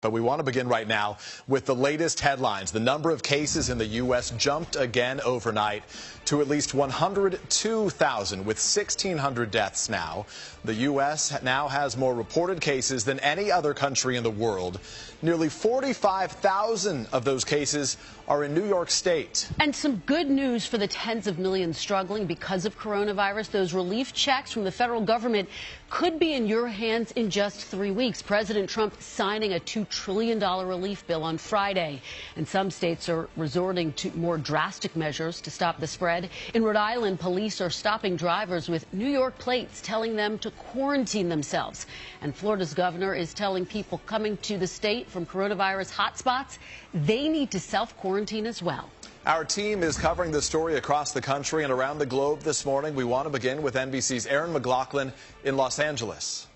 But we want to begin right now with the latest headlines. The number of cases in the U.S. jumped again overnight to at least 102,000, with 1,600 deaths now. The U.S. now has more reported cases than any other country in the world. Nearly 45,000 of those cases are in New York State. And some good news for the tens of millions struggling because of coronavirus. Those relief checks from the federal government could be in your hands in just 3 weeks. President Trump signing a $2 trillion relief bill on Friday. And some states are resorting to more drastic measures to stop the spread. In Rhode Island, police are stopping drivers with New York plates, telling them to quarantine themselves. And Florida's governor is telling people coming to the state from coronavirus hotspots they need to self-quarantine as well. Our team is covering the story across the country and around the globe this morning. We want to begin with NBC's Erin McLaughlin in Los Angeles.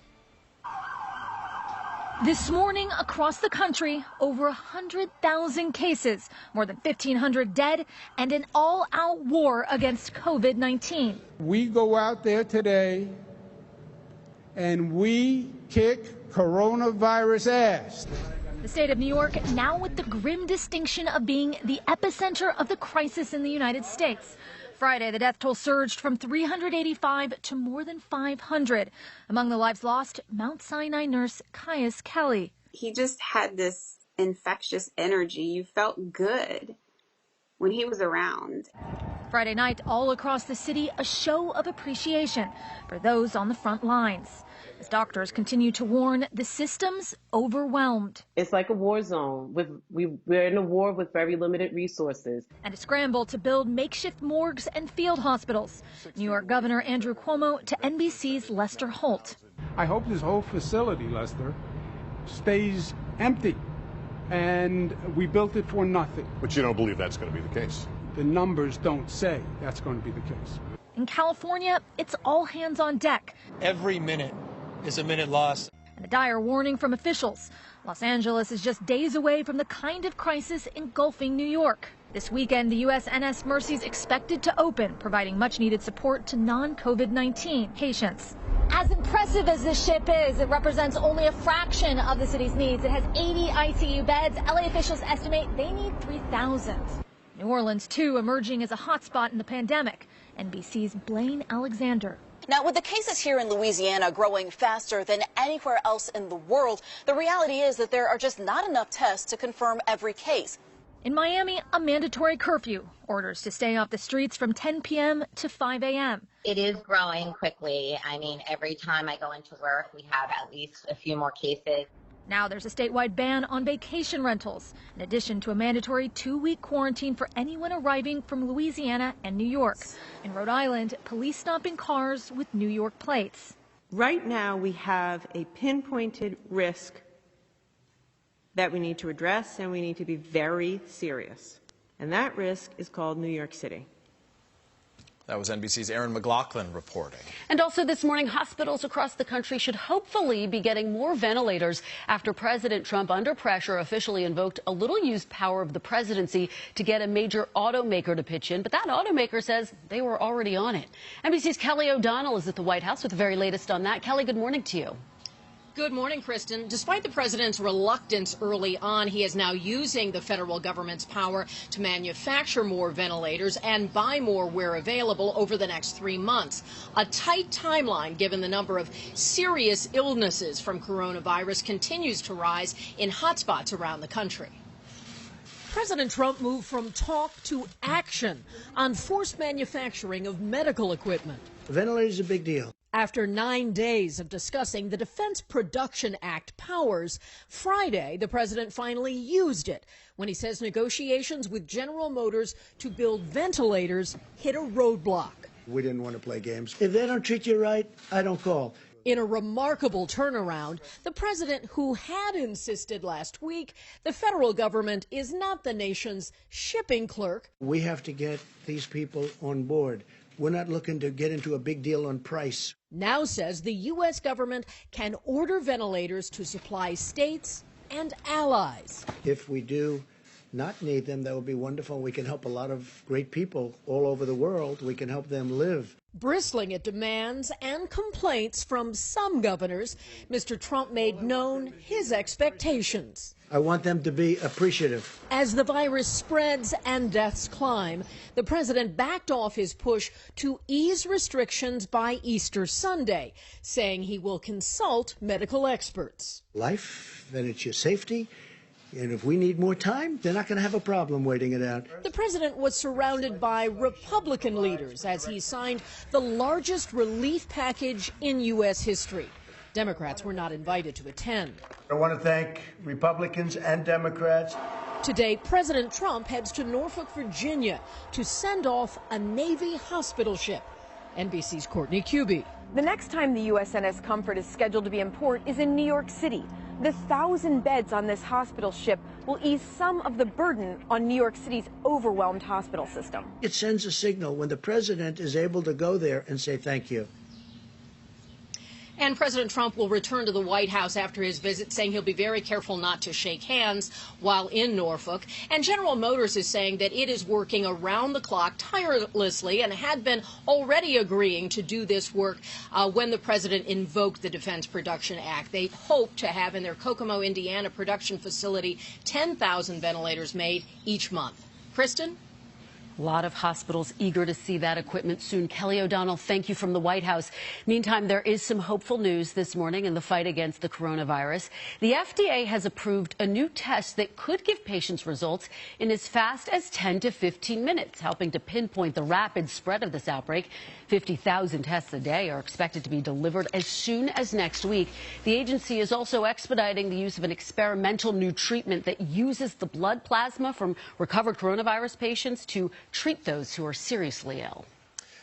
This morning across the country, over 100,000 cases, more than 1,500 dead, and an all-out war against COVID-19. We go out there today and we kick coronavirus ass. The state of New York now with the grim distinction of being the epicenter of the crisis in the United States. Friday, the death toll surged from 385 to more than 500. Among the lives lost, Mount Sinai nurse Caius Kelly. He just had this infectious energy. You felt good when he was around. Friday night, all across the city, a show of appreciation for those on the front lines. As doctors continue to warn, the system's overwhelmed. It's like a war zone. We're in a war with very limited resources. And a scramble to build makeshift morgues and field hospitals. New York Governor Andrew Cuomo to NBC's Lester Holt. I hope this whole facility, Lester, stays empty. And we built it for nothing. But you don't believe that's going to be the case? The numbers don't say that's going to be the case. In California, it's all hands on deck. Every minute is a minute lost. And a dire warning from officials. Los Angeles is just days away from the kind of crisis engulfing New York. This weekend, the USNS Mercy is expected to open, providing much-needed support to non-COVID-19 patients. As impressive as this ship is, it represents only a fraction of the city's needs. It has 80 ICU beds. LA officials estimate they need 3,000. New Orleans, too, emerging as a hotspot in the pandemic. NBC's Blaine Alexander. Now, with the cases here in Louisiana growing faster than anywhere else in the world, the reality is that there are just not enough tests to confirm every case. In Miami, a mandatory curfew. Orders to stay off the streets from 10 p.m. to 5 a.m. It is growing quickly. I mean, every time I go into work, we have at least a few more cases. Now there's a statewide ban on vacation rentals, in addition to a mandatory 2-week quarantine for anyone arriving from Louisiana and New York. In Rhode Island, police stopping cars with New York plates. Right now, we have a pinpointed risk that we need to address, and we need to be very serious. And that risk is called New York City. That was NBC's Erin McLaughlin reporting. And also this morning, hospitals across the country should hopefully be getting more ventilators after President Trump, under pressure, officially invoked a little-used power of the presidency to get a major automaker to pitch in. But that automaker says they were already on it. NBC's Kelly O'Donnell is at the White House with the very latest on that. Kelly, good morning to you. Good morning, Kristen. Despite the president's reluctance early on, he is now using the federal government's power to manufacture more ventilators and buy more where available over the next 3 months. A tight timeline, given the number of serious illnesses from coronavirus continues to rise in hotspots around the country. President Trump moved from talk to action on forced manufacturing of medical equipment. Ventilators is a big deal. After 9 days of discussing the Defense Production Act powers, Friday, the president finally used it when he says negotiations with General Motors to build ventilators hit a roadblock. We didn't want to play games. If they don't treat you right, I don't call. In a remarkable turnaround, the president, who had insisted last week the federal government is not the nation's shipping clerk. We have to get these people on board. We're not looking to get into a big deal on price. Now says the U.S. government can order ventilators to supply states and allies. If we do not need them, that would be wonderful. We can help a lot of great people all over the world. We can help them live. Bristling at demands and complaints from some governors, Mr. Trump made known his expectations. I want them to be appreciative. As the virus spreads and deaths climb, the president backed off his push to ease restrictions by Easter Sunday, saying he will consult medical experts. Life, then it's your safety. And if we need more time, they're not going to have a problem waiting it out. The president was surrounded by Republican leaders as he signed the largest relief package in U.S. history. Democrats were not invited to attend. I want to thank Republicans and Democrats. Today, President Trump heads to Norfolk, Virginia to send off a Navy hospital ship. NBC's Courtney Cubie. The next time the USNS Comfort is scheduled to be in port is in New York City. The 1,000 beds on this hospital ship will ease some of the burden on New York City's overwhelmed hospital system. It sends a signal when the president is able to go there and say thank you. And President Trump will return to the White House after his visit, saying he'll be very careful not to shake hands while in Norfolk. And General Motors is saying that it is working around the clock tirelessly and had been already agreeing to do this work when the president invoked the Defense Production Act. They hope to have in their Kokomo, Indiana production facility 10,000 ventilators made each month. Kristen? A lot of hospitals eager to see that equipment soon. Kelly O'Donnell, thank you from the White House. Meantime, there is some hopeful news this morning in the fight against the coronavirus. The FDA has approved a new test that could give patients results in as fast as 10 to 15 minutes, helping to pinpoint the rapid spread of this outbreak. 50,000 tests a day are expected to be delivered as soon as next week. The agency is also expediting the use of an experimental new treatment that uses the blood plasma from recovered coronavirus patients to treat those who are seriously ill.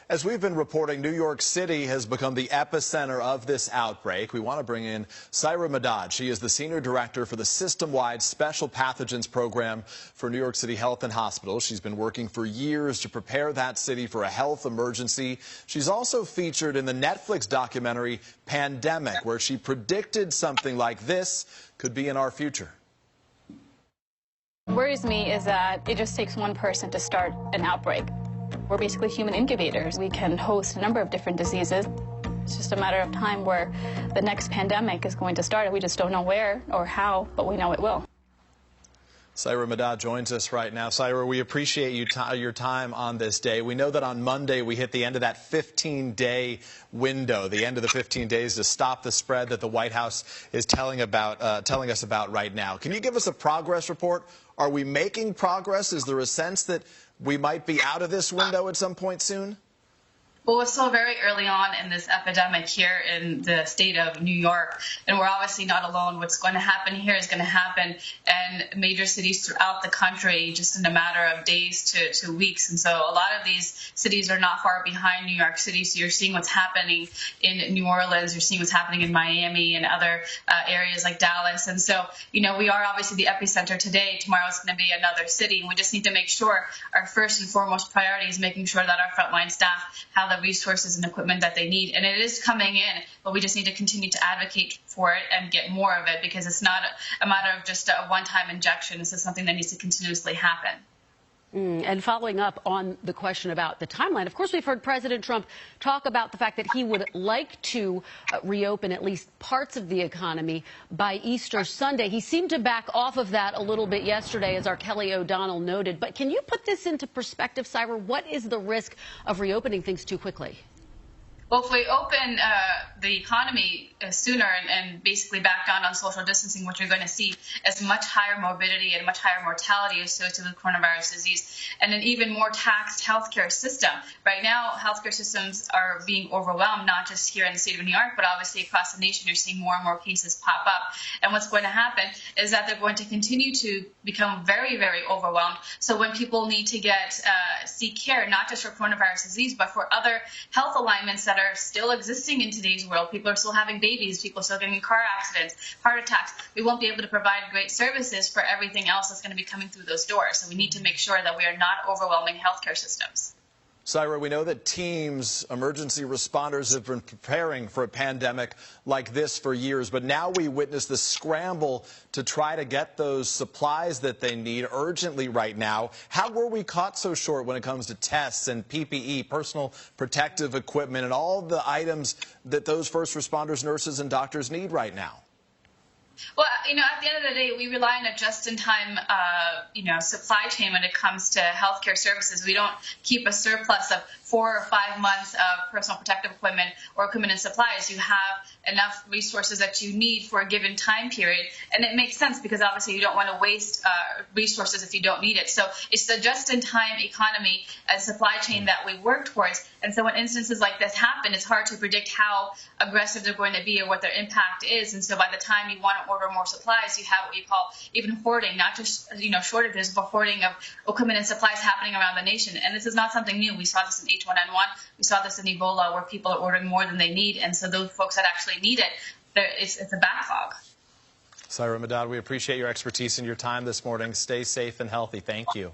As we've been reporting, New York City has become the epicenter of this outbreak. We want to bring in Saira Madad. She is the Senior Director for the System-Wide Special Pathogens Program for New York City Health and Hospitals. She's been working for years to prepare that city for a health emergency. She's also featured in the Netflix documentary Pandemic, where she predicted something like this could be in our future. What worries me is that it just takes one person to start an outbreak. We're basically human incubators. We can host a number of different diseases. It's just a matter of time where the next pandemic is going to start. We just don't know where or how, but we know it will. Saira Madad joins us right now. Saira, we appreciate your time on this day. We know that on Monday we hit the end of that 15-day window, the end of the 15 days to stop the spread that the White House is telling us about right now. Can you give us a progress report? Are we making progress? Is there a sense that we might be out of this window at some point soon? Well, we're still very early on in this epidemic here in the state of New York, and we're obviously not alone. What's going to happen here is going to happen in major cities throughout the country just in a matter of days to weeks. And so a lot of these cities are not far behind New York City. So you're seeing what's happening in New Orleans. You're seeing what's happening in Miami and other areas like Dallas. And so, you know, we are obviously the epicenter today. Tomorrow is going to be another city. And we just need to make sure our first and foremost priority is making sure that our frontline staff have the resources and equipment that they need. And it is coming in, but we just need to continue to advocate for it and get more of it, because it's not a matter of just a one-time injection. This is something that needs to continuously happen. And following up on the question about the timeline, of course, we've heard President Trump talk about the fact that he would like to reopen at least parts of the economy by Easter Sunday. He seemed to back off of that a little bit yesterday, as our Kelly O'Donnell noted. But can you put this into perspective, Saira? What is the risk of reopening things too quickly? Well, if we open the economy sooner and basically back down on social distancing, what you're going to see is much higher morbidity and much higher mortality associated with coronavirus disease, and an even more taxed healthcare system. Right now, healthcare systems are being overwhelmed, not just here in the state of New York, but obviously across the nation. You're seeing more and more cases pop up. And what's going to happen is that they're going to continue to become very, very overwhelmed. So when people need to seek care, not just for coronavirus disease, but for other health alignments that are still existing in today's world. People are still having babies. People are still getting in car accidents, heart attacks. We won't be able to provide great services for everything else that's going to be coming through those doors. So we need to make sure that we are not overwhelming healthcare systems. Syra, we know that teams, emergency responders, have been preparing for a pandemic like this for years, but now we witness the scramble to try to get those supplies that they need urgently right now. How were we caught so short when it comes to tests and PPE, personal protective equipment, and all the items that those first responders, nurses, and doctors need right now? Well, at the end of the day, we rely on a just-in-time, supply chain when it comes to healthcare services. We don't keep a surplus of 4 or 5 months of personal protective equipment or equipment and supplies. You have enough resources that you need for a given time period. And it makes sense because obviously you don't want to waste resources if you don't need it. So it's the just-in-time economy and supply chain that we work towards. And so when instances like this happen, it's hard to predict how aggressive they're going to be or what their impact is. And so by the time you want to order more supplies, you have what you call even hoarding, not just shortages, but hoarding of equipment and supplies happening around the nation. And this is not something new. We saw this in H1N1. We saw this in Ebola, where people are ordering more than they need. And so those folks that actually need it, it's a backlog. Syra Madad, we appreciate your expertise and your time this morning. Stay safe and healthy. Thank you.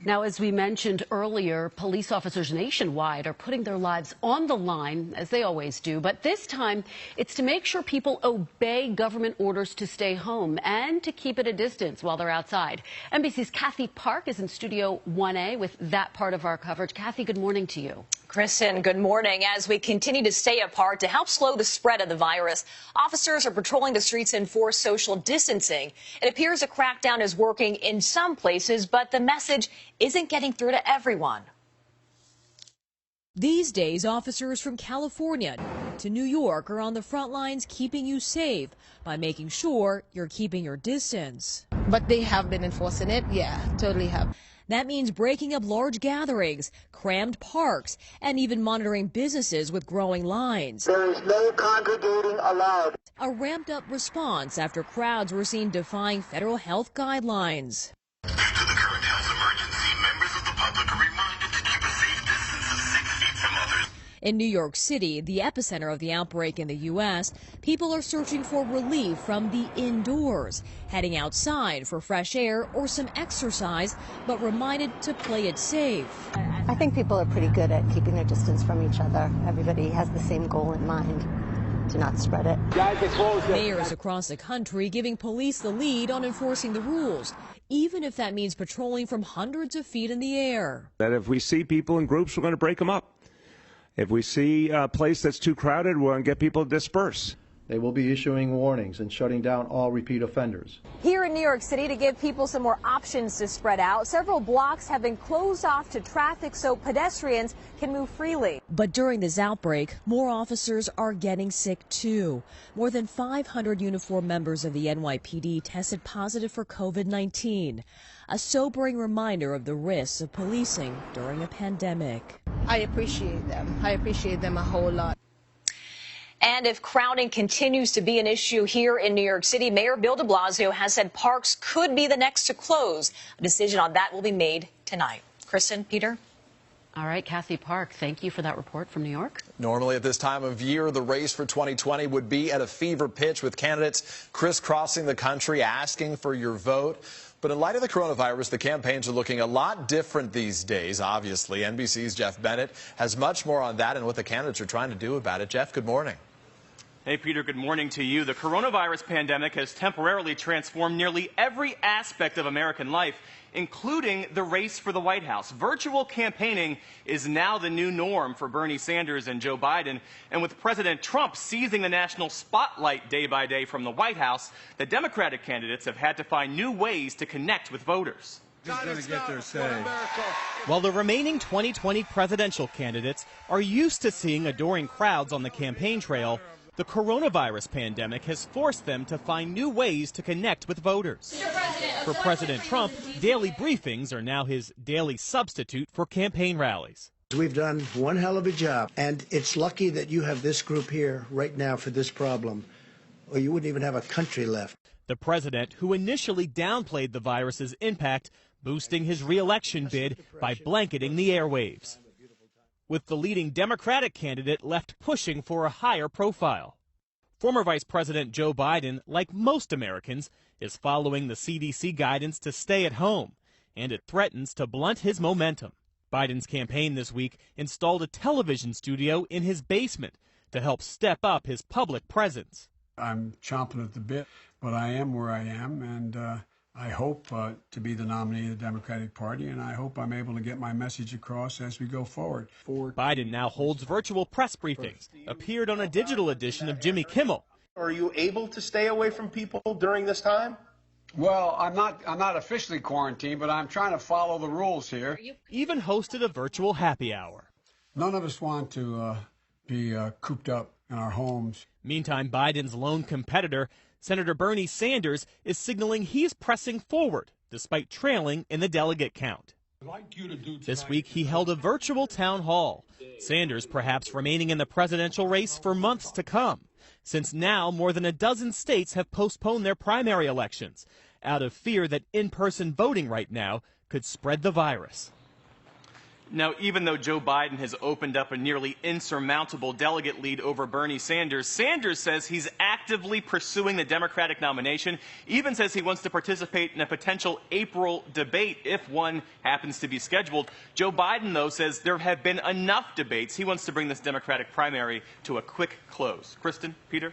Now, as we mentioned earlier, police officers nationwide are putting their lives on the line, as they always do. But this time, it's to make sure people obey government orders to stay home and to keep at a distance while they're outside. NBC's Kathy Park is in Studio 1A with that part of our coverage. Kathy, good morning to you. Kristen, good morning. As we continue to stay apart to help slow the spread of the virus, officers are patrolling the streets to enforce social distancing. It appears a crackdown is working in some places, but the message isn't getting through to everyone. These days, officers from California to New York are on the front lines keeping you safe by making sure you're keeping your distance. But they have been enforcing it. Yeah, totally have. That means breaking up large gatherings, crammed parks, and even monitoring businesses with growing lines. There is no congregating allowed. A ramped-up response after crowds were seen defying federal health guidelines. Due to the current health emergency, members of the public are reminded to keep a safe distance of 6 feet from others. In New York City, the epicenter of the outbreak in the U.S., people are searching for relief from the indoors, heading outside for fresh air or some exercise, but reminded to play it safe. I think people are pretty good at keeping their distance from each other. Everybody has the same goal in mind, to not spread it. Mayors across the country giving police the lead on enforcing the rules, even if that means patrolling from hundreds of feet in the air. That if we see people in groups, we're going to break them up. If we see a place that's too crowded, we're going to get people to disperse. They will be issuing warnings and shutting down all repeat offenders. Here in New York City, to give people some more options to spread out, several blocks have been closed off to traffic so pedestrians can move freely. But during this outbreak, more officers are getting sick too. More than 500 uniformed members of the NYPD tested positive for COVID-19. A sobering reminder of the risks of policing during a pandemic. I appreciate them. I appreciate them a whole lot. And if crowding continues to be an issue here in New York City, Mayor Bill de Blasio has said parks could be the next to close. A decision on that will be made tonight. Kristen, Peter? All right, Kathy Park, thank you for that report from New York. Normally at this time of year, the race for 2020 would be at a fever pitch with candidates crisscrossing the country asking for your vote. But in light of the coronavirus, the campaigns are looking a lot different these days, obviously. NBC's Jeff Bennett has much more on that and what the candidates are trying to do about it. Jeff, good morning. Hey, Peter, good morning to you. The coronavirus pandemic has temporarily transformed nearly every aspect of American life, including the race for the White House. Virtual campaigning is now the new norm for Bernie Sanders and Joe Biden. And with President Trump seizing the national spotlight day by day from the White House, the Democratic candidates have had to find new ways to connect with voters. Who's going to get their say? While the remaining 2020 presidential candidates are used to seeing adoring crowds on the campaign trail, the coronavirus pandemic has forced them to find new ways to connect with voters. For President Trump, daily briefings are now his daily substitute for campaign rallies. We've done one hell of a job, and it's lucky that you have this group here right now for this problem, or you wouldn't even have a country left. The president, who initially downplayed the virus's impact, boosting his re-election bid by blanketing the airwaves, with the leading Democratic candidate left pushing for a higher profile. Former Vice President Joe Biden, like most Americans, is following the CDC guidance to stay at home, and it threatens to blunt his momentum. Biden's campaign this week installed a television studio in his basement to help step up his public presence. I'm chomping at the bit, but I am where I am, and I hope to be the nominee of the Democratic Party, and I hope I'm able to get my message across as we go forward. Biden now holds virtual press briefings, appeared on a digital edition of Jimmy Kimmel. Are you able to stay away from people during this time? Well, I'm not officially quarantined, but I'm trying to follow the rules here. Even hosted a virtual happy hour. None of us want to be cooped up in our homes. Meantime, Biden's lone competitor, Senator Bernie Sanders, is signaling he's pressing forward, despite trailing in the delegate count. This week, he held a virtual town hall. Sanders perhaps remaining in the presidential race for months to come, since now more than a dozen states have postponed their primary elections, out of fear that in-person voting right now could spread the virus. Now, even though Joe Biden has opened up a nearly insurmountable delegate lead over Bernie Sanders, Sanders says he's actively pursuing the Democratic nomination, even says he wants to participate in a potential April debate if one happens to be scheduled. Joe Biden, though, says there have been enough debates. He wants to bring this Democratic primary to a quick close. Kristen, Peter?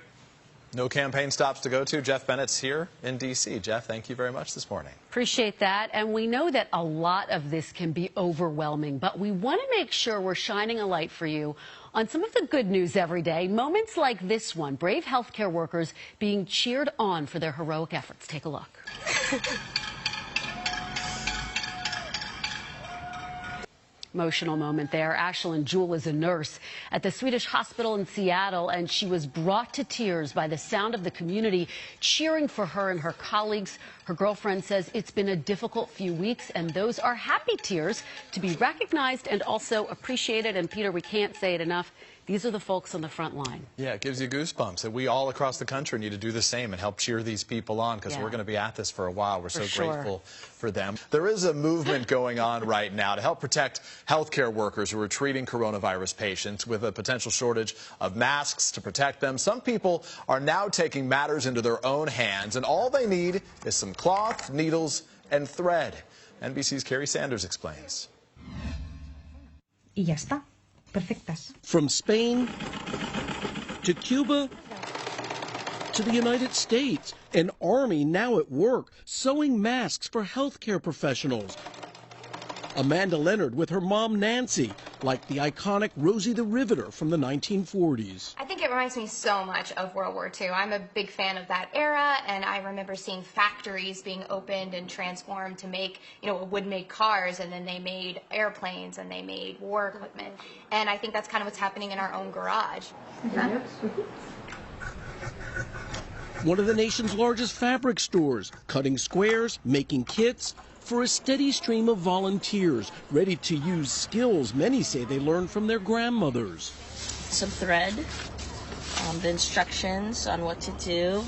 No campaign stops to go to. Jeff Bennett's here in D.C. Jeff, thank you very much this morning. Appreciate that. And we know that a lot of this can be overwhelming, but we want to make sure we're shining a light for you on some of the good news every day. Moments like this one, brave healthcare workers being cheered on for their heroic efforts. Take a look. Emotional moment there. Ashlyn Jewell is a nurse at the Swedish hospital in Seattle, and she was brought to tears by the sound of the community cheering for her and her colleagues. Her girlfriend says it's been a difficult few weeks, and those are happy tears to be recognized and also appreciated. And Peter, we can't say it enough. These are the folks on the front line. Yeah, it gives you goosebumps. And we all across the country need to do the same and help cheer these people on, because we're going to be at this for a while. We're so grateful for them. There is a movement going on right now to help protect healthcare workers who are treating coronavirus patients with a potential shortage of masks to protect them. Some people are now taking matters into their own hands, and all they need is some cloth, needles, and thread. NBC's Carrie Sanders explains. Y ya está. Perfectas. From Spain to Cuba to the United States, an army now at work sewing masks for healthcare professionals. Amanda Leonard with her mom Nancy, like the iconic Rosie the Riveter from the 1940s. I think it reminds me so much of World War II. I'm a big fan of that era, and I remember seeing factories being opened and transformed to make, would make cars, and then they made airplanes, and they made war equipment. And I think that's kind of what's happening in our own garage. One of the nation's largest fabric stores, cutting squares, making kits, for a steady stream of volunteers ready to use skills many say they learned from their grandmothers. Some thread, the instructions on what to do,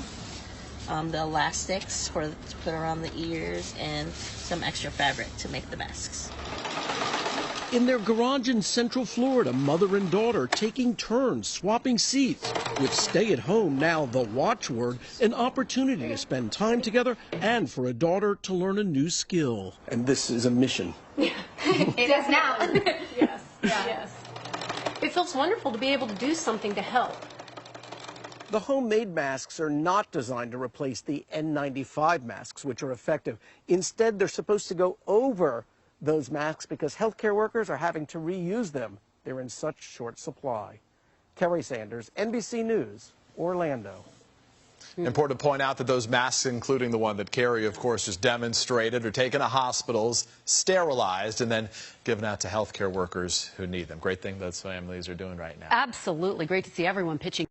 the elastics to put around the ears, and some extra fabric to make the masks. In their garage in Central Florida, mother and daughter taking turns swapping seats, with stay at home now the watchword, an opportunity to spend time together and for a daughter to learn a new skill. And this is a mission. It is now. Yes. Yes. It feels wonderful to be able to do something to help. The homemade masks are not designed to replace the N95 masks, which are effective. Instead, they're supposed to go over those masks because healthcare workers are having to reuse them. They're in such short supply. Kerry Sanders, NBC News, Orlando. Important to point out that those masks, including the one that Carrie, of course, just demonstrated, are taken to hospitals, sterilized, and then given out to healthcare workers who need them. Great thing those families are doing right now. Absolutely. Great to see everyone pitching.